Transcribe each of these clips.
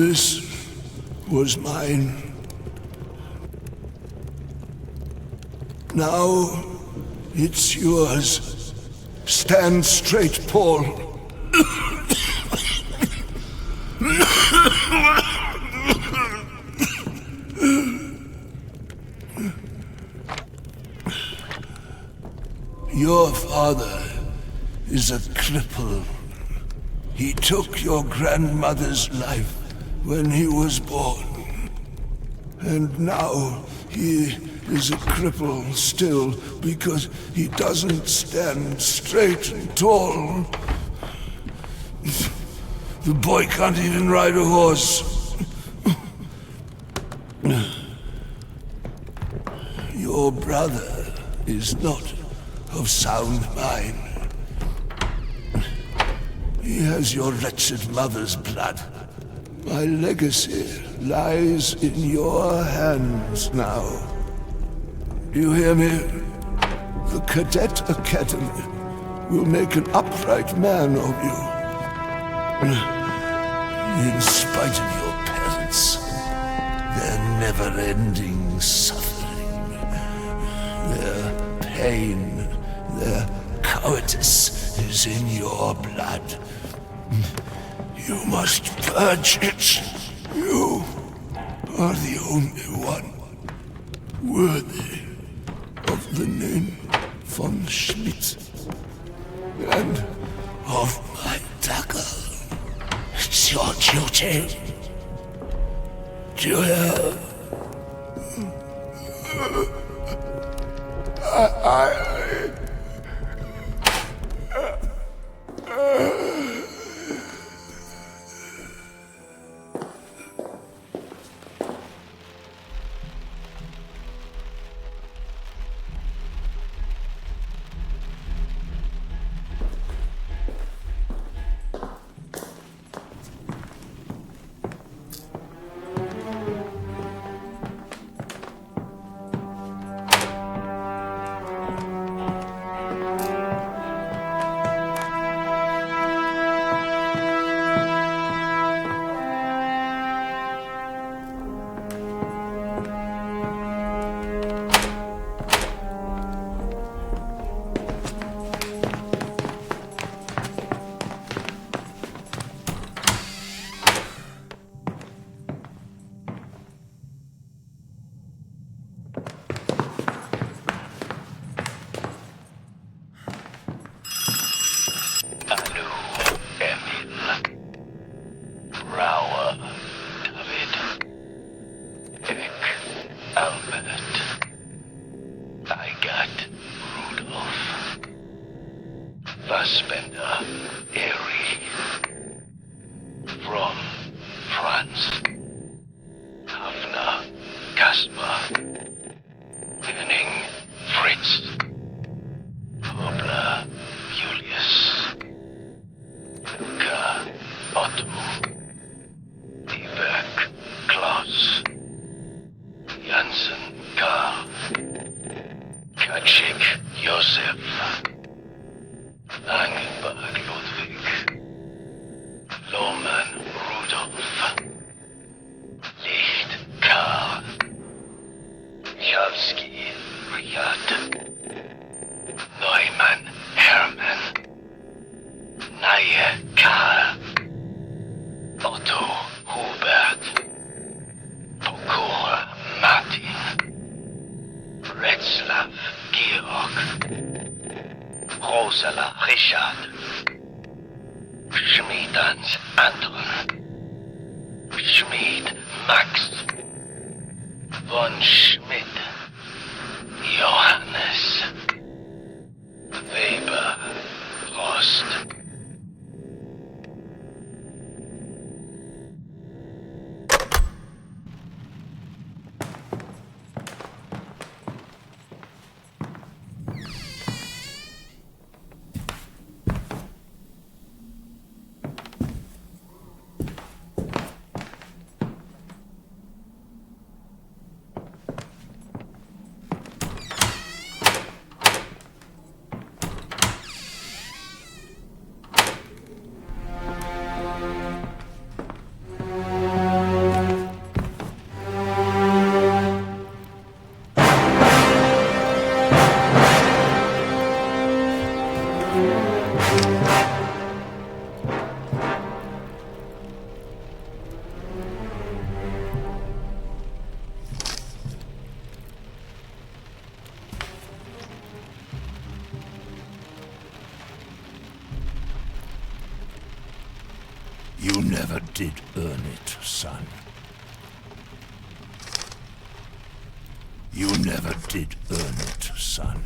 This was mine. Now it's yours. Stand straight, Paul. Your father is a cripple. He took your grandmother's life when he was born. And now he is a cripple still because he doesn't stand straight and tall. The boy can't even ride a horse. Your brother is not of sound mind. He has your wretched mother's blood. My legacy lies in your hands now. You hear me? The Cadet Academy will make an upright man of you. In spite of your parents, their never-ending suffering, their pain, their cowardice is in your blood. You must purge it. You are the only one worthy of the name von Schmidt and of my dagger. It's your duty. Do you hear? Fassbender, Erie, from Franz, Hafner, Kaspar, Henning, Fritz, Hobler, Julius, Luca, Otto, Dieberg, Klaus, Jansen, Karl, Kaczek, Josef, Angenberg, Ludwig, Lohmann, Rudolf, Licht, Karl, Michalski, Richard, Neumann, Hermann, Naye, Karl, Otto, Hubert, Pokora, Martin, Retzlaff, Georg, Rosala, Richard, Schmiedans, Anton, Schmied, Max, von Schmidt, Johannes, Weber, Rost. never did earn it, son. You never did earn it, son.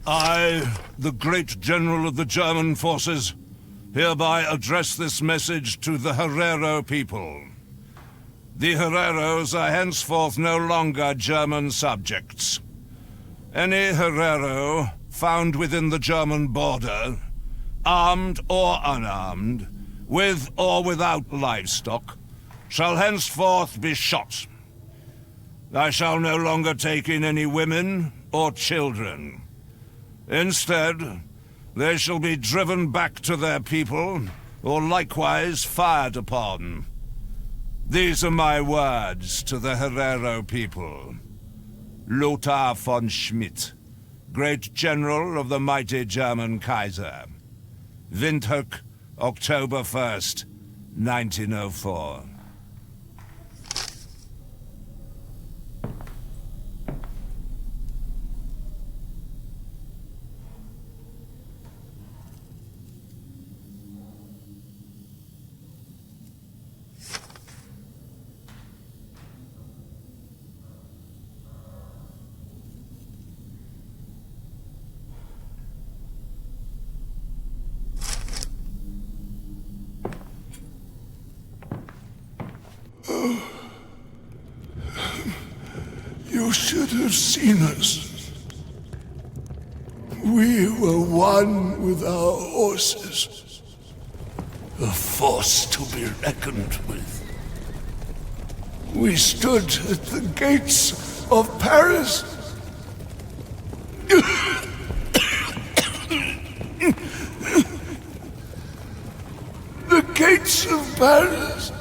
I, the great general of the German forces, hereby address this message to the Herero people. The Hereros are henceforth no longer German subjects. Any Herero found within the German border, armed or unarmed, with or without livestock, shall henceforth be shot. I shall no longer take in any women or children. Instead, they shall be driven back to their people, or likewise fired upon. These are my words to the Herero people. Lothar von Schmidt, Great General of the mighty German Kaiser. Windhoek, October 1st, 1904. You should have seen us. We were one with our horses. A force to be reckoned with. We stood at the gates of Paris. The gates of Paris.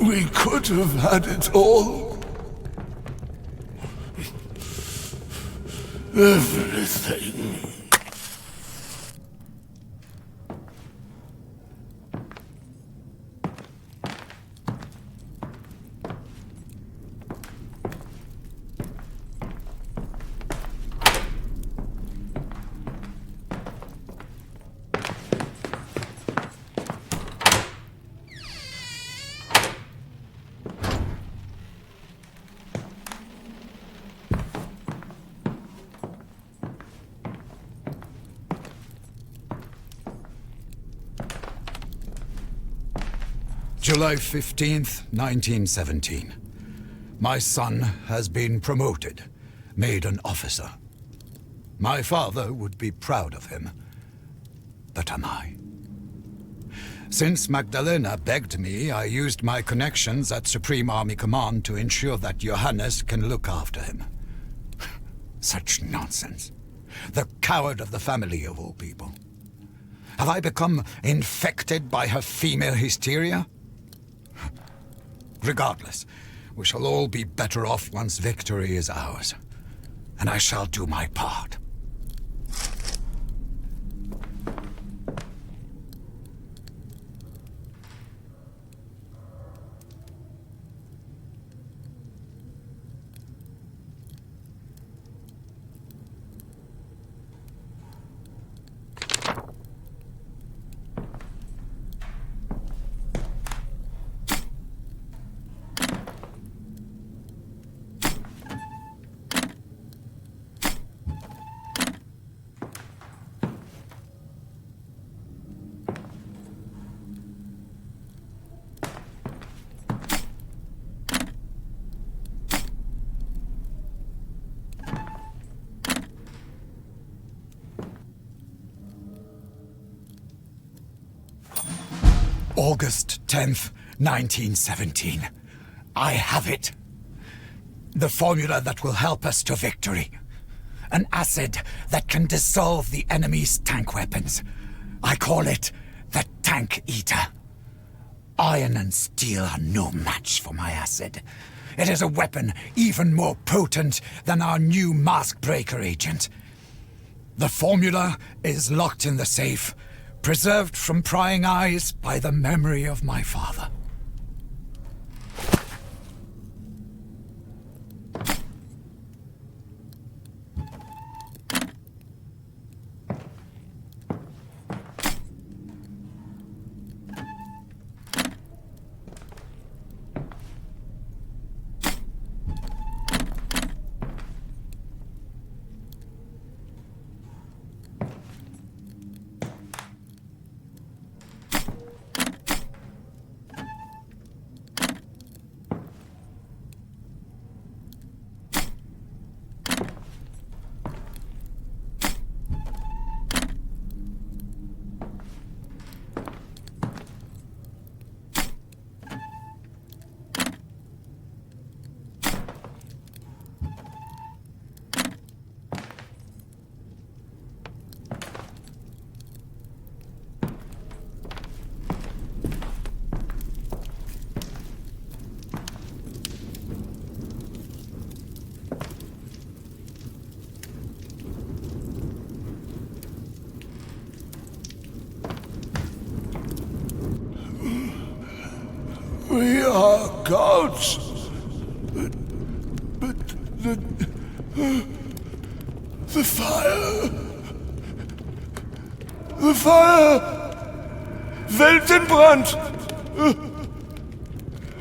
We could have had it all. Everything. July 15th, 1917. My son has been promoted, made an officer. My father would be proud of him, but am I? Since Magdalena begged me, I used my connections at Supreme Army Command to ensure that Johannes can look after him. Such nonsense. The coward of the family, of all people. Have I become infected by her female hysteria? Regardless, we shall all be better off once victory is ours. And I shall do my part. August 10th, 1917. I have it. The formula that will help us to victory. An acid that can dissolve the enemy's tank weapons. I call it the Tank Eater. Iron and steel are no match for my acid. It is a weapon even more potent than our new mask breaker agent. The formula is locked in the safe, preserved from prying eyes by the memory of my father. We are gods. But the fire. The fire. Weltenbrand.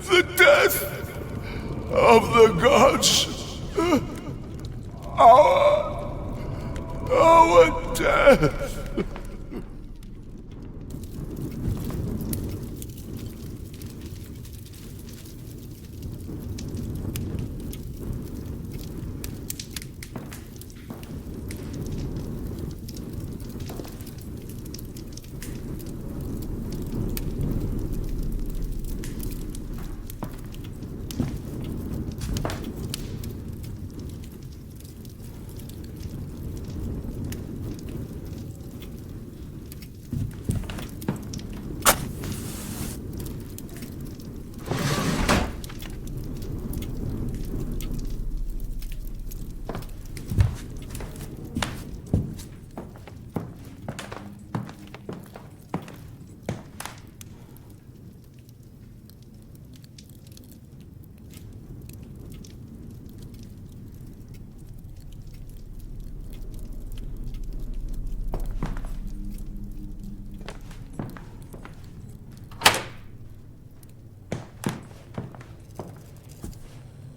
The death of the gods. Our death.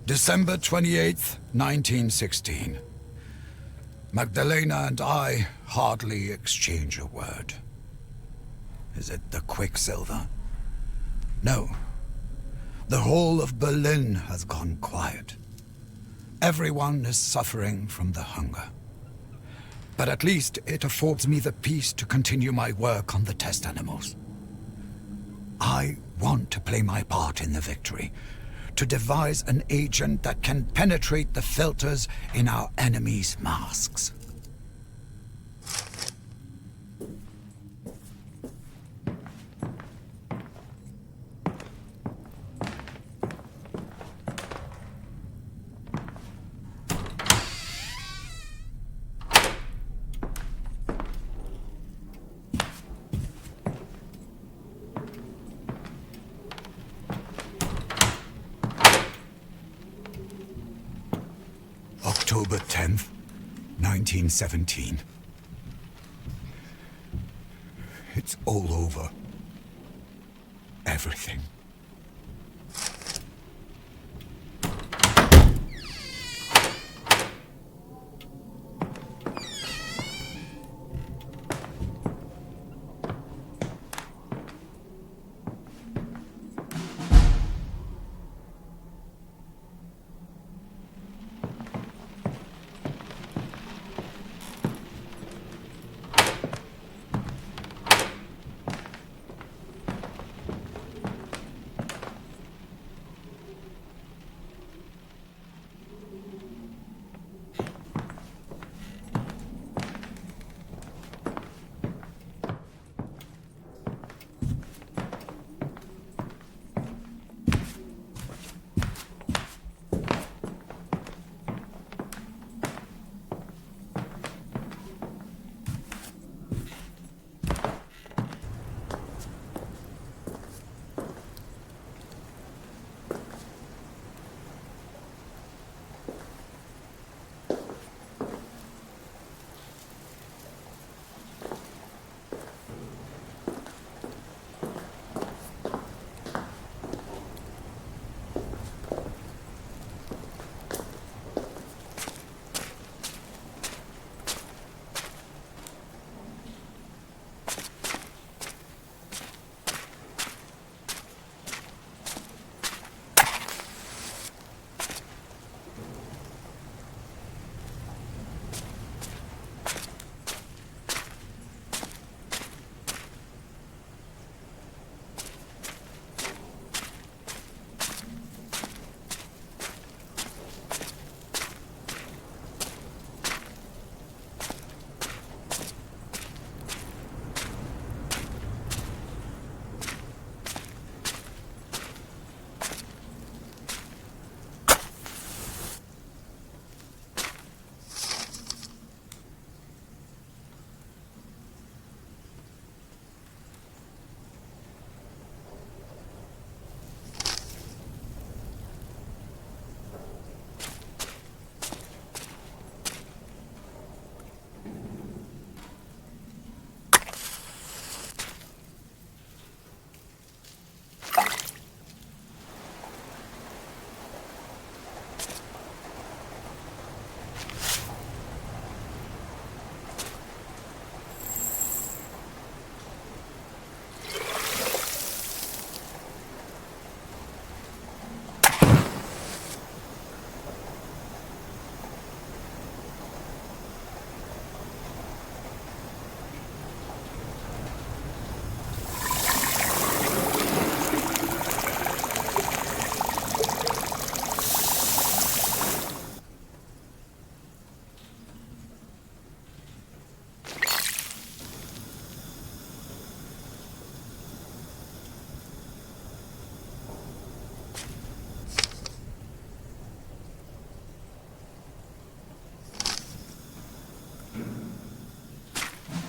December 28th, 1916. Magdalena and I hardly exchange a word. Is it the Quicksilver? No, The whole of Berlin has gone quiet. Everyone is suffering from the hunger. But at least it affords me the peace to continue my work on the test animals. I want to play my part in the victory, to devise an agent that can penetrate the filters in our enemies' masks. October 10th, 1917. It's all over. Everything.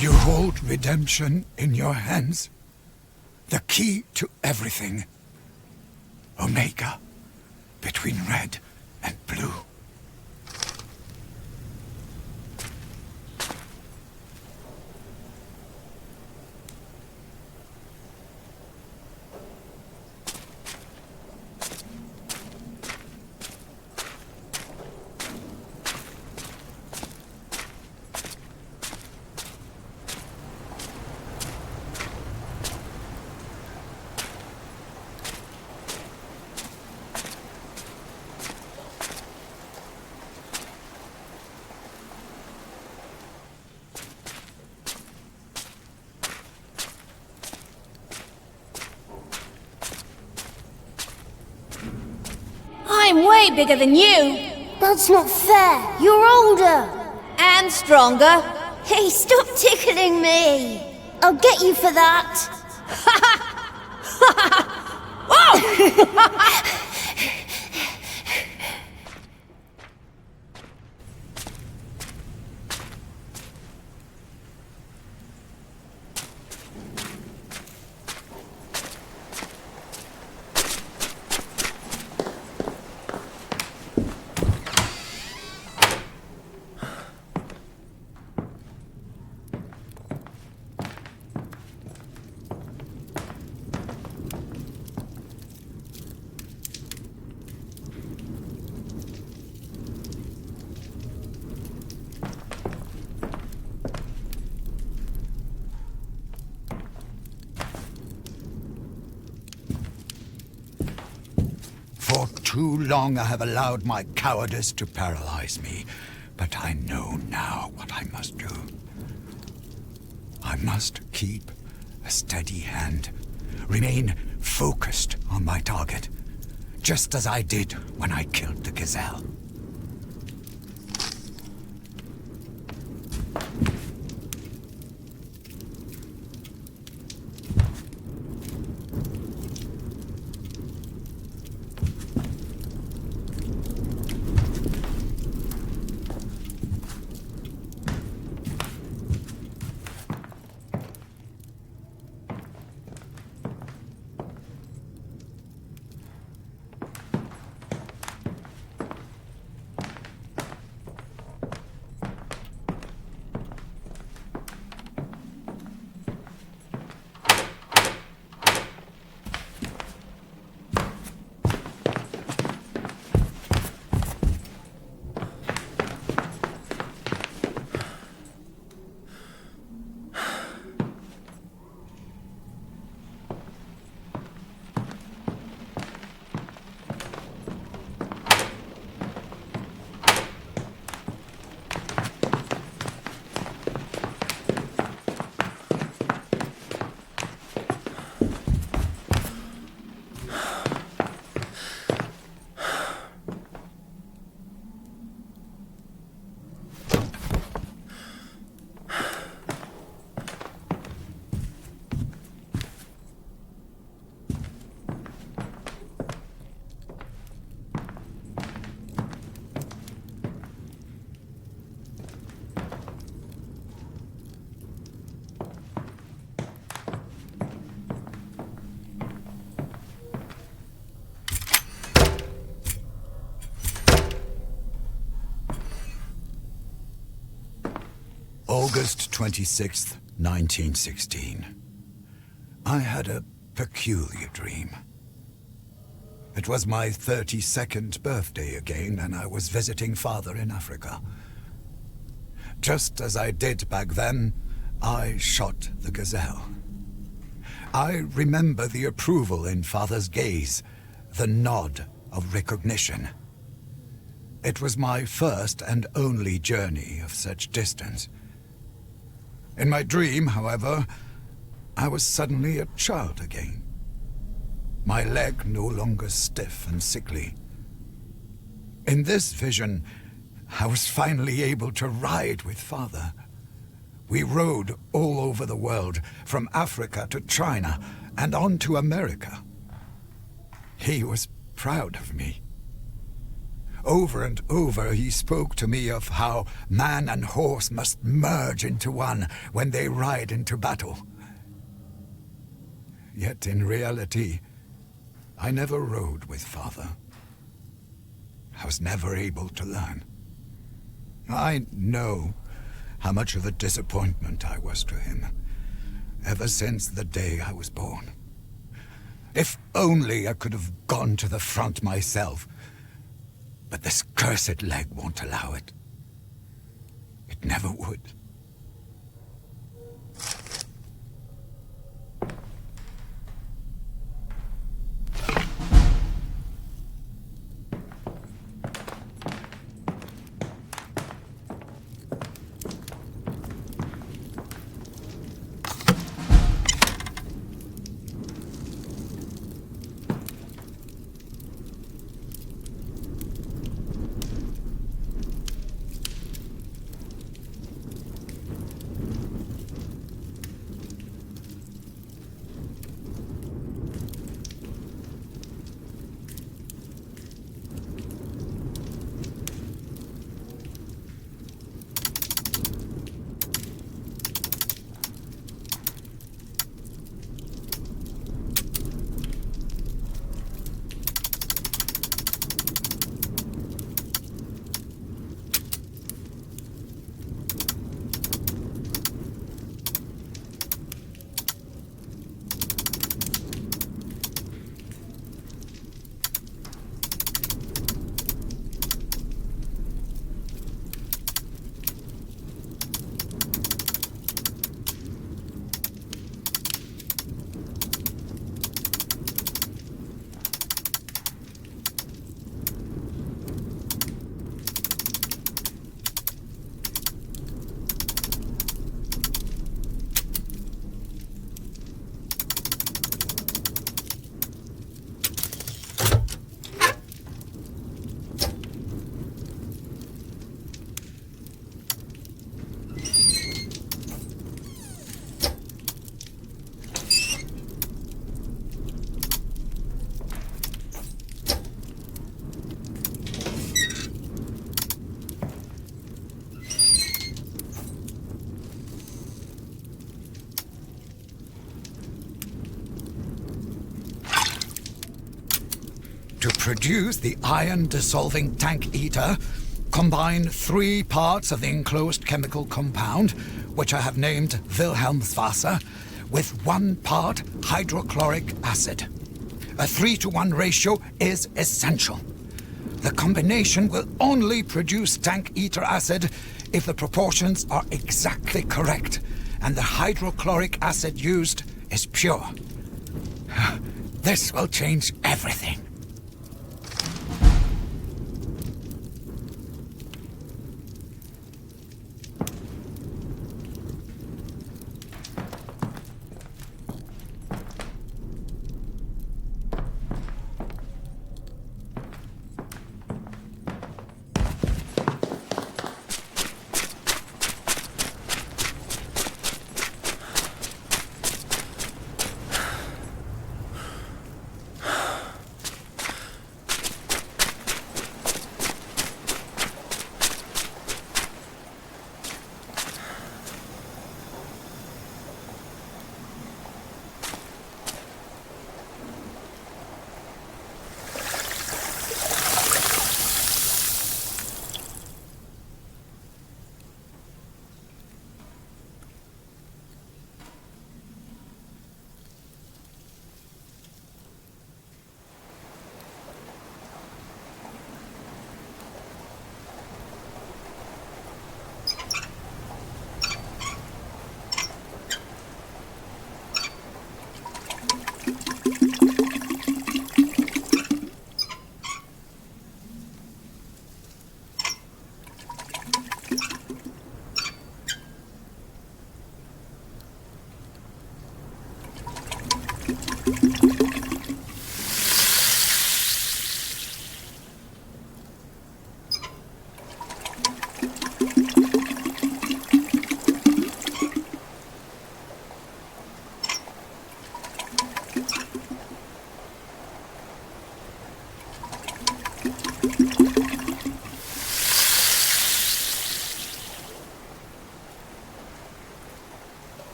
You hold redemption in your hands. The key to everything. Omega, between red and blue. bigger than you. That's not fair. You're older. And stronger. Hey, stop tickling me. I'll get you for that. For too long I have allowed my cowardice to paralyze me, but I know now what I must do. I must keep a steady hand, remain focused on my target, just as I did when I killed the gazelle. August 26th, 1916. I had a peculiar dream. It was my 32nd birthday again, and I was visiting Father in Africa. Just as I did back then, I shot the gazelle. I remember the approval in Father's gaze, the nod of recognition. It was my first and only journey of such distance. In my dream, however, I was suddenly a child again. My leg no longer stiff and sickly. In this vision, I was finally able to ride with Father. We rode all over the world, from Africa to China, and on to America. He was proud of me. Over and over he spoke to me of how man and horse must merge into one when they ride into battle. Yet in reality, I never rode with Father. I was never able to learn. I know how much of a disappointment I was to him, ever since the day I was born. If only I could have gone to the front myself. But this cursed leg won't allow it. It never would. produce the iron-dissolving tank ether, combine 3 parts of the enclosed chemical compound, which I have named Wilhelmswasser, with 1 part hydrochloric acid. A 3-to-1 ratio is essential. The combination will only produce tank ether acid if the proportions are exactly correct and the hydrochloric acid used is pure. This will change everything.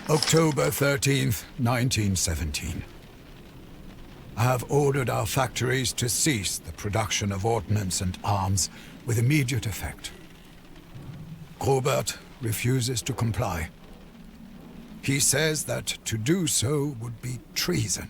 October 13th, 1917. I have ordered our factories to cease the production of ordnance and arms with immediate effect. Grobert refuses to comply. He says that to do so would be treason.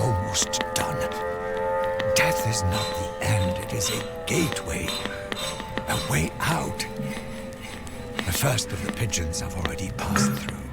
almost done. Death is not the end, it is a gateway, a way out. The first of the pigeons have already passed through.